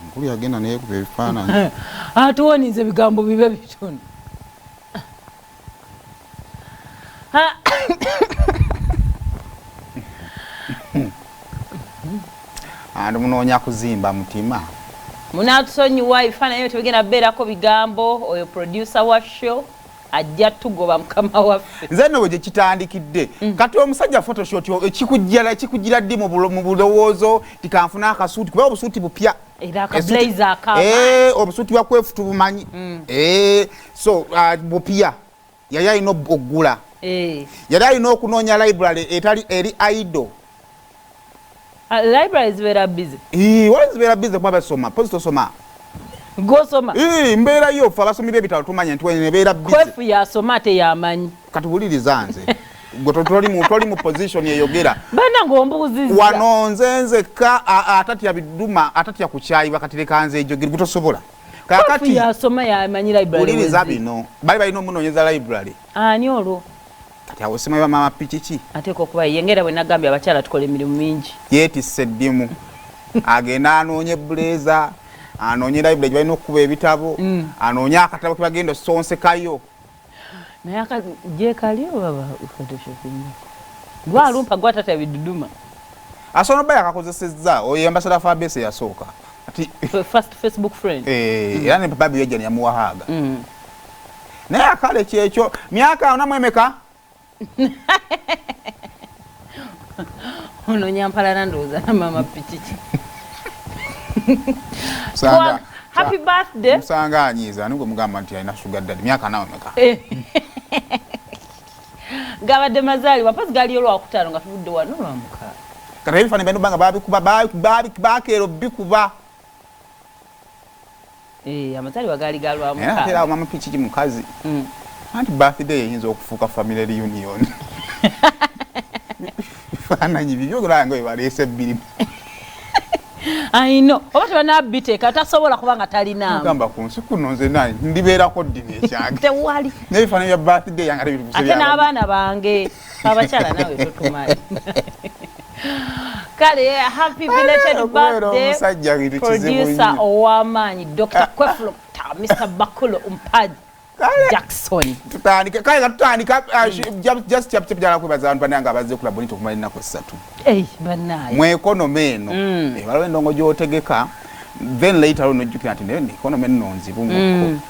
Mkulu yagenda naye ku ebifaananyi. Atuwonize bigambo bibe bitono. Andi munoonya kuzimba mutima. Munatusonyiwa ebifaananyi tebigenda beerako bigambo oyo producer wa show ajja tugoba mukama waffe. Nze nno bwe gye kitandikidde kati omusajja photoshop ekikugira ddi mu bulowoozo tikanfuna akasuuti kuba obusuuti bupya era akablazer akaba obusuuti bwa Kwefu tubumanyi so bupya yali alina okugula yali alina okunoonya library etali eri idle. Library zibeera busy. Wali zibeera busy kuba basoma pozi tosoma. Gosoma. Mbeera yo fa abasomi b'ebitabo tumanya nti wene beera busy. Kwefu yasoma ate yamanyi. Kati wuliriza nze. Toli mu position yeyogera. Bana ng'ombuuzizza. Wano nze ka atatya biduma atatya kukyayibwa kati leka nze ejogera gutosobola. Kwefu yasoma yamanyi library. Wuliriza bino. Bali balina omunoonyeza library. Ani olwo? Kati awo simanyi bamama pikiki. Ateeka okuba yengera bwe nagambye abakyala tukola emirimu mingi. Yeetisse eddimu. Agenda anoonye blazer. Anoonye library gye balina okukuba ebitabo. Anoonye akatabo ke bagenda osonsekayo. Naye akajeekali baba photoshoping. Gwalumpa gwatata biduduma. Asono baya akakozesezza oyo ambassador Fabese yasooka. Ati first Facebook friend. Era ne papa byeja ne yamuwahaga. Naye akale kyekyo myaka onamwe emeka? Ono nyampala ndowooza na mama pikiki. Sanga. Happy birthday. Musanga anyiza nubwo mugamba nti alina sugar daddy myaka nawe meka. Gabadde mazali wapazi gali olwakutaano nga tuvudde wano lwamuka. Kati ebifani beno banga bakeero bikuba. Amazali wagali galwamuka. Era mama pikiki mukazi. Anti birthday yinza okufuuka family reunion. Bifaananyi bibyo gulanga we baleese bbiri. I know. Oba tebanabiteeka tasobola kubanga talina. Gamba ku nsi kuno nze nani ndibeerako ddini ekyange. Tewali. N'ebifaananyi bya birthday yange ate biri ate n'abaana bange abakyala nawe totumanyi. Kale happy belated birthday producer ow'amaanyi Dr. Kwefu Mr. Bakulo Mpaji Jackson. Tutandika just chapter jala kwebaza abantu bananga abaze kula bonito kumali nako 3. Banaye. Mu economy eno. Balo endongo gyotegeka then later on ojjukira nti ne economy eno nzibu muko.